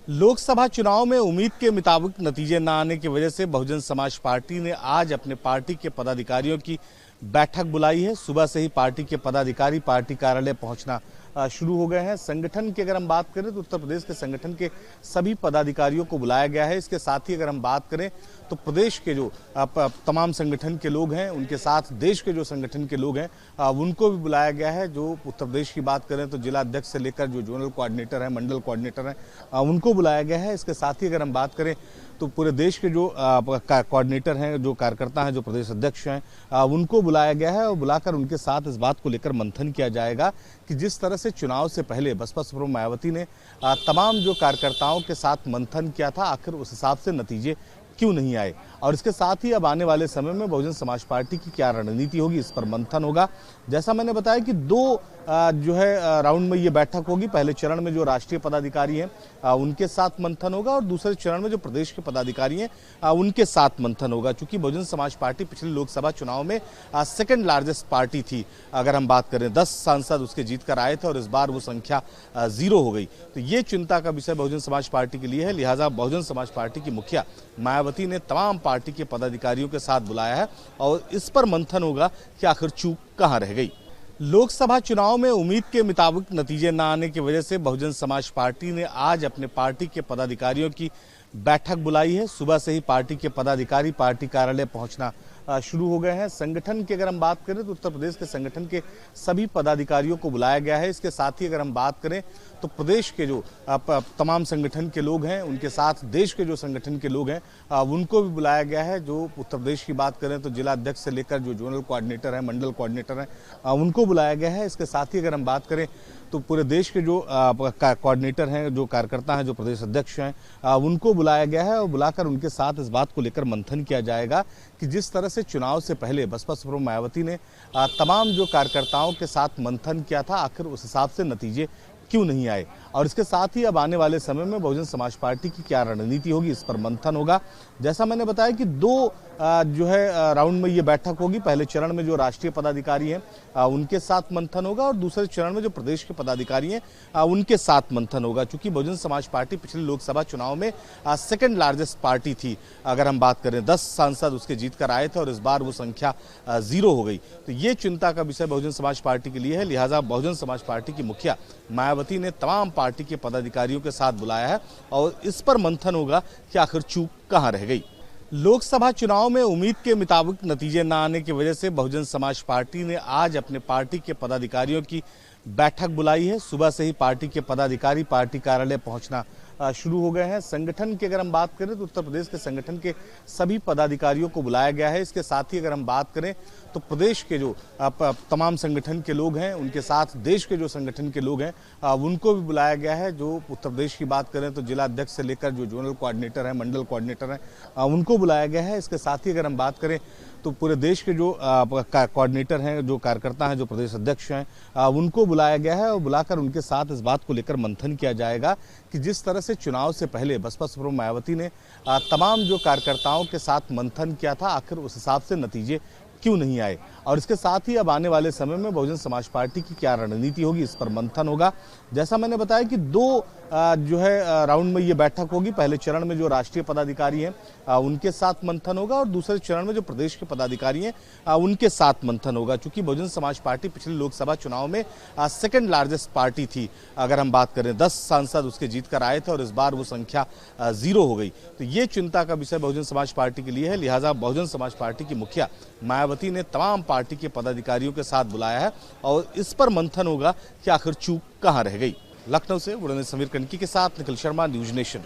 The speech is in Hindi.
लोकसभा चुनाव में उम्मीद के मुताबिक नतीजे न आने की वजह से बहुजन समाज पार्टी ने आज अपने पार्टी के पदाधिकारियों की बैठक बुलाई है। सुबह से ही पार्टी के पदाधिकारी पार्टी कार्यालय पहुंचना शुरू हो गए हैं। संगठन की अगर हम बात करें तो उत्तर प्रदेश के संगठन के सभी पदाधिकारियों को बुलाया गया है। इसके साथ ही अगर हम बात करें तो प्रदेश के जो तमाम संगठन के लोग हैं, उनके साथ देश के जो संगठन के लोग हैं उनको भी बुलाया गया है। जो उत्तर प्रदेश की बात करें तो जिला अध्यक्ष से लेकर जो जोनल कोऑर्डिनेटर हैं, मंडल कोऑर्डिनेटर हैं, उनको बुलाया गया है। इसके साथ ही अगर हम बात करें तो पूरे देश के जो कोऑर्डिनेटर हैं, जो कार्यकर्ता हैं, जो प्रदेश अध्यक्ष हैं, उनको बुलाया गया है और बुलाकर उनके साथ इस बात को लेकर मंथन किया जाएगा कि जिस तरह से चुनाव से पहले बसपा सुप्रीमो मायावती ने तमाम जो कार्यकर्ताओं के साथ मंथन किया था, आखिर उस हिसाब से नतीजे क्यों नहीं आए। और इसके साथ ही अब आने वाले समय में बहुजन समाज पार्टी की क्या रणनीति होगी, इस पर मंथन होगा। जैसा मैंने बताया कि दो जो है राउंड में ये बैठक होगी। पहले चरण में जो राष्ट्रीय पदाधिकारी हैं उनके साथ मंथन होगा और दूसरे चरण में जो प्रदेश के पदाधिकारी हैं उनके साथ मंथन होगा। चूंकि बहुजन समाज पार्टी पिछले लोकसभा चुनाव में सेकंड लार्जेस्ट पार्टी थी। अगर हम बात करें 10 सांसद उसके जीत कर आए थे और इस बार वो संख्या 0 हो गई। तो ये चिंता का विषय बहुजन समाज पार्टी के लिए है। लिहाजा बहुजन समाज पार्टी की मुखिया मायावती ने तमाम पार्टी के पदाधिकारियों के साथ बुलाया है और इस पर मंथन होगा कि आखिर चूक कहां रह गई। लोकसभा चुनाव में उम्मीद के मुताबिक नतीजे न आने की वजह से बहुजन समाज पार्टी ने आज अपने पार्टी के पदाधिकारियों की बैठक बुलाई है। सुबह से ही पार्टी के पदाधिकारी पार्टी कार्यालय पहुंचना शुरू हो गए हैं। संगठन की अगर हम बात करें तो उत्तर प्रदेश के संगठन के सभी पदाधिकारियों को बुलाया गया है। इसके साथ ही अगर हम बात करें तो प्रदेश के जो तमाम संगठन के लोग हैं, उनके साथ देश के जो संगठन के लोग हैं उनको भी बुलाया गया है। जो उत्तर प्रदेश की बात करें तो जिला अध्यक्ष से लेकर जो जोनल कोऑर्डिनेटर हैं, मंडल कोऑर्डिनेटर हैं, उनको बुलाया गया है। इसके साथ ही अगर हम बात करें तो पूरे देश के जो कोऑर्डिनेटर हैं, जो कार्यकर्ता हैं, जो प्रदेश अध्यक्ष हैं, उनको बुलाया गया है और बुलाकर उनके साथ इस बात को लेकर मंथन किया जाएगा कि जिस तरह से चुनाव से पहले बसपा सुप्रीमो मायावती ने तमाम जो कार्यकर्ताओं के साथ मंथन किया था, आखिर उस हिसाब से नतीजे क्यों नहीं आए। और इसके साथ ही अब आने वाले समय में बहुजन समाज पार्टी की क्या रणनीति होगी, इस पर मंथन होगा। जैसा मैंने बताया कि दो जो है राउंड में ये बैठक होगी। पहले चरण में जो राष्ट्रीय पदाधिकारी हैं उनके साथ मंथन होगा और दूसरे चरण में जो प्रदेश के पदाधिकारी हैं उनके साथ मंथन होगा। चूंकि बहुजन समाज पार्टी पिछले लोकसभा चुनाव में सेकंड लार्जेस्ट पार्टी थी। अगर हम बात करें 10 सांसद उसके जीत कर आए थे और इस बार वो संख्या 0 हो गई। तो ये चिंता का विषय बहुजन समाज पार्टी के लिए है। लिहाजा बहुजन समाज पार्टी की मुखिया मायावती ने तमाम पार्टी के पदाधिकारियों के साथ बुलाया है और इस पर मंथन होगा कि आखिर चूक कहां रह गई। लोकसभा चुनाव में उम्मीद के मुताबिक नतीजे न आने की वजह से बहुजन समाज पार्टी ने आज अपने पार्टी के पदाधिकारियों की बैठक बुलाई है। सुबह से ही पार्टी के पदाधिकारी पार्टी कार्यालय पहुंचना शुरू हो गए हैं। संगठन की अगर हम बात करें तो उत्तर प्रदेश के संगठन के सभी पदाधिकारियों को बुलाया गया है। इसके साथ ही अगर हम बात करें तो प्रदेश के जो तमाम संगठन के लोग हैं, उनके साथ देश के जो संगठन के लोग हैं उनको भी बुलाया गया है। जो उत्तर प्रदेश की बात करें तो जिला अध्यक्ष से लेकर जो जोनल कोऑर्डिनेटर हैं, मंडल कोऑर्डिनेटर हैं, उनको बुलाया गया है। इसके साथ ही अगर हम बात करें तो पूरे देश के जो कोऑर्डिनेटर हैं, जो कार्यकर्ता हैं, जो प्रदेश अध्यक्ष हैं, उनको बुलाया गया है और बुलाकर उनके साथ इस बात को लेकर मंथन किया जाएगा कि जिस तरह से चुनाव से पहले बसपा सुप्रीमो मायावती ने तमाम जो कार्यकर्ताओं के साथ मंथन किया था, आखिर उस हिसाब से नतीजे क्यों नहीं आए। और इसके साथ ही अब आने वाले समय में बहुजन समाज पार्टी की क्या रणनीति होगी, इस पर मंथन होगा। जैसा मैंने बताया कि दो जो है राउंड में ये बैठक होगी। पहले चरण में जो राष्ट्रीय पदाधिकारी हैं उनके साथ मंथन होगा और दूसरे चरण में जो प्रदेश के पदाधिकारी हैं उनके साथ मंथन होगा। चूंकि बहुजन समाज पार्टी पिछले लोकसभा चुनाव में सेकंड लार्जेस्ट पार्टी थी। अगर हम बात करें 10 सांसद उसके जीत कर आए थे और इस बार वो संख्या 0 हो गई। तो ये चिंता का विषय बहुजन समाज पार्टी के लिए है। लिहाजा बहुजन समाज पार्टी की मुखिया मायावती ने तमाम पार्टी के पदाधिकारियों के साथ बुलाया है और इस पर मंथन होगा कि आखिर चूक कहां रह गई। लखनऊ से बुढ़ाने समीर कनकी के साथ निखिल शर्मा, न्यूज नेशन।